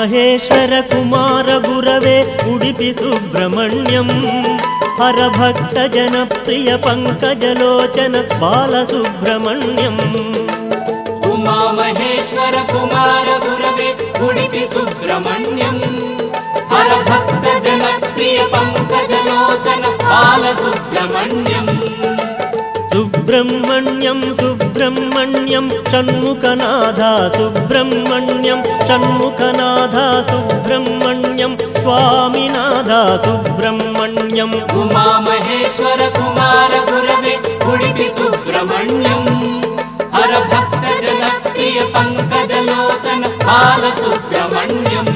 ಮಹೇಶ್ವರ ಕುಮಾರ ಗುರವೇ ಉಡುಪಿ ಸುಬ್ರಹ್ಮಣ್ಯಂ ಹರಭಕ್ತ ಜನಪ್ರಿಯ ಪಂಕಜಲೋಚನ ಬಾಲಸುಬ್ರಹ್ಮಣ್ಯಂ ಉಮಾ ಮಹೇಶ್ವರ ಕುಮಾರ ಗುರವೇ ಉಡುಪಿ ಸುಬ್ರಹ್ಮಣ್ಯಂ ಹರಭಕ್ತ ಜನಪ್ರಿಯ ಪಂಕಜಲೋಚನ ಬಾಲಸುಬ್ರಹ್ಮಣ್ಯಂ ಸುಬ್ರಹ್ಮಣ್ಯಂ ಸುಬ್ರಹ್ಮಣ್ಯಂ ಷಣ್ಮುಖನಾಥ ಸುಬ್ರಹ್ಮಣ್ಯಂ ಷಣ್ಮುಖನಾಥ ಸುಬ್ರಹ್ಮಣ್ಯಂ ಸ್ವಾಮಿನಾಥ ಸುಬ್ರಹ್ಮಣ್ಯಂ ಉಮಾ ಮಹೇಶ್ವರ ಕುಮಾರ ಗುರವೇ ಉಡುಪಿ ಸುಬ್ರಹ್ಮಣ್ಯಂ ಹರಭಕ್ತ ಜನಪ್ರಿಯ ಪಂಕಜಲೋಚನ ಬಾಲಸುಬ್ರಹ್ಮಣ್ಯಂ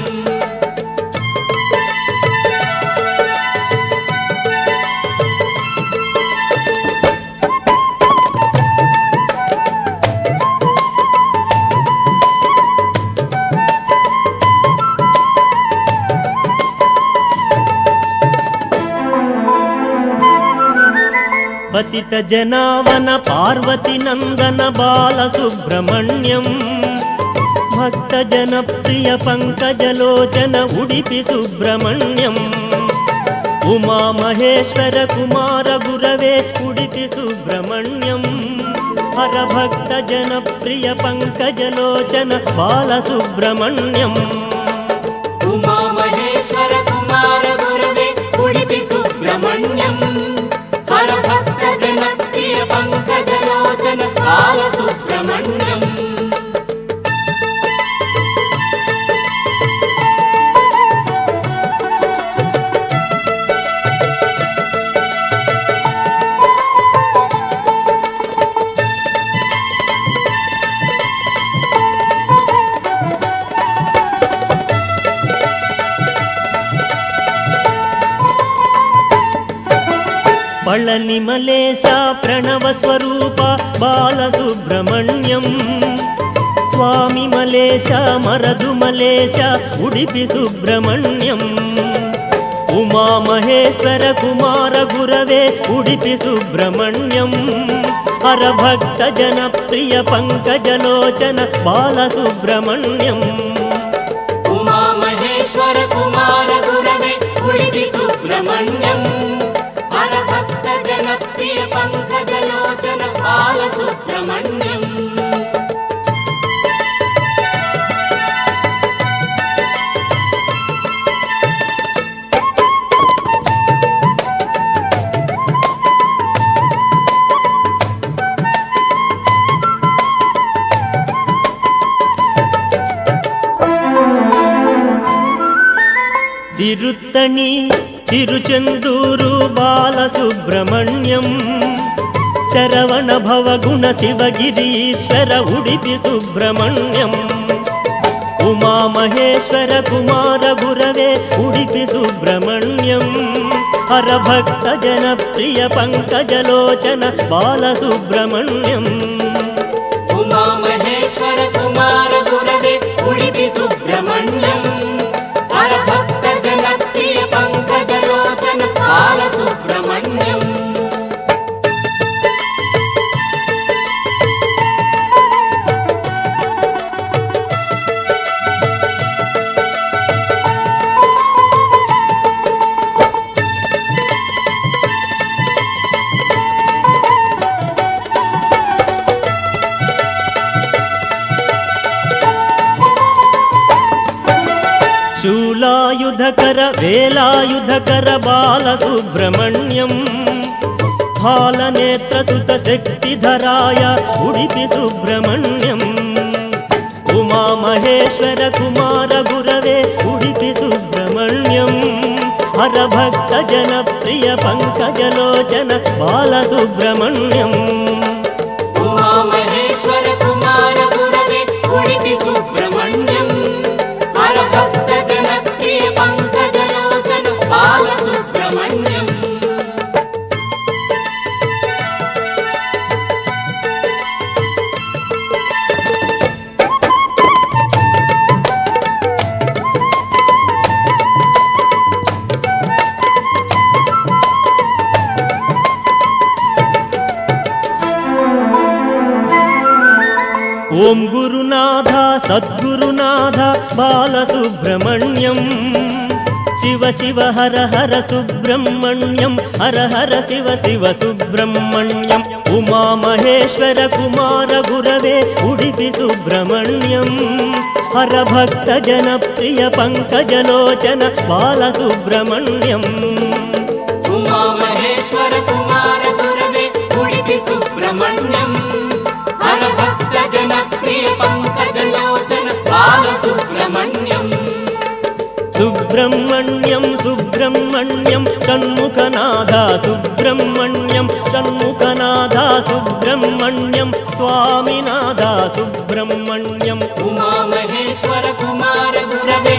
ಪತಿತ ಜನಾವನ ಪಾರ್ವತಿ ನಂದನ ಬಾಲಸುಬ್ರಹ್ಮಣ್ಯಂ ಭಕ್ತ ಜನಪ್ರಿಯ ಪಂಕಜಲೋಚನ ಉಡುಪಿ ಸುಬ್ರಹ್ಮಣ್ಯಂ ಉಮಾ ಮಹೇಶ್ವರ ಕುಮಾರ ಗುರವೇ ಉಡುಪಿ ಸುಬ್ರಹ್ಮಣ್ಯಂ ಹರಭಕ್ತ ಜನಪ್ರಿಯ ಪಂಕಜಲೋಚನ ಬಾಲಸುಬ್ರಹ್ಮಣ್ಯಂ ಉಮಾ ಮಹೇಶ್ವರ ಕುಮಾರ ಗುರವೇ ಉಡುಪಿ ಸುಬ್ರಹ್ಮಣ್ಯಂ ಹರಭಕ್ತ ಜನಪ್ರಿಯ ಪಂಕಜಲೋಚನ ಬಾಲಸುಬ್ರಹ್ಮಣ್ಯಂ ಪಳನಿ ಮಲೇಶ ಪ್ರಣವ ಸ್ವರೂಪ ಬಾಲಸುಬ್ರಹ್ಮಣ್ಯಂ ಸ್ವಾಮಿ ಮಲೇಶ ಮರದು ಮಲೇಶ ಉಡುಪಿ ಸುಬ್ರಹ್ಮಣ್ಯಂ ಉಮಾ ಮಹೇಶ್ವರ ಕುಮಾರ ಗುರವೇ ಉಡುಪಿ ಸುಬ್ರಹ್ಮಣ್ಯಂ ಹರಭಕ್ತ ಜನಪ್ರಿಯ ಪಂಕಜಲೋಚನ ಬಾಲಸುಬ್ರಹ್ಮಣ್ಯಂ ಉಮಾ ಮಹೇಶ್ವರ ಕುಮಾರ ಗುರವೇ ಉಡುಪಿ ಸುಬ್ರಹ್ಮಣ್ಯಂ ಹರಭಕ್ತ ಜನಪ್ರಿಯ ಪಂಕಜಲೋಚನ ಬಾಲಸುಬ್ರಹ್ಮಣ್ಯಂ ತಿರುತ್ತಣಿ ತಿರುಚೆಂದೂರು ಬಾಲಸುಬ್ರಹ್ಮಣ್ಯಂ ಶರವಣ ಭವಗುಣ ಶಿವಗಿರೀಶ್ವರ ಉಡುಪಿ ಸುಬ್ರಹ್ಮಣ್ಯಂ ಉಮಾ ಮಹೇಶ್ವರ ಕುಮಾರ ಗುರವೇ ಉಡುಪಿ ಸುಬ್ರಹ್ಮಣ್ಯಂ ಹರಭಕ್ತ ಜನಪ್ರಿಯ ಪಂಕಜಲೋಚನ ಬಾಲಸುಬ್ರಹ್ಮಣ್ಯಂ ಉಮಾ ಮಹೇಶ್ವರ ಕುಮಾರ ಗುರವೇ ಉಡುಪಿ ಸುಬ್ರಹ್ಮಣ್ಯಂ ಹರಭಕ್ತ ಜನಪ್ರಿಯ ಪಂಕಜಲೋಚನ ಬಾಲಸುಬ್ರಹ್ಮಣ್ಯಂ ಶೂಲಾಯುಧಕರ ವೇಲಾಯುಧಕರ ಬಾಲಸುಬ್ರಹ್ಮಣ್ಯಂ ಹಾಲನೇತ್ರ ಸುತ ಶಕ್ತಿಧರಾಯ ಉಡುಪಿ ಸುಬ್ರಹ್ಮಣ್ಯಂ ಉಮಾ ಮಹೇಶ್ವರ ಕುಮಾರ ಗುರವೇ ಉಡುಪಿ ಸುಬ್ರಹ್ಮಣ್ಯಂ ಹರಭಕ್ತ ಜನಪ್ರಿಯ ಪಂಕಜಲೋಚನ ಬಾಲಸುಬ್ರಹ್ಮಣ್ಯಂ ಉಮಾ ಮಹೇಶ್ವರ ಕುಮಾರ ಗುರವೇ ಉಡುಪಿ ಸುಬ್ರಹ್ಮಣ್ಯಂ ಹರಭಕ್ತ ಜನಪ್ರಿಯ ಪಂಕಜಲೋಚನ ಬಾಲಸುಬ್ರಹ್ಮಣ್ಯಂ ఓం గురునాథ సద్గురునాథ బాలసుబ్రహ్మణ్యం శివ శివ హర హర సుబ్రహ్మణ్యం హర హర శివ శివ సుబ్రహ్మణ్యం ఉమామహేశ్వర కుమార గురవే ఉడిపి సుబ్రహ్మణ్యం హర భక్త జనప్రియ పంకజలోచన బాలసుబ్రహ్మణ్యం ఉమామహేశ్వర కుమార గురవే ఉడిపి సుబ్రహ్మణ్యం హర భక్త జనప్రియ పంకజలోచన బాలసుబ్రహ్మణ్యం సుబ్రహ్మణ్యం సుబ్రహ్మణ్యం షణ్ముఖనాథ సుబ్రహ్మణ్యం షణ్ముఖనాథ సుబ్రహ్మణ్యం స్వామినాథ సుబ్రహ్మణ్యం ఉమామహేశ్వర కుమార గురవే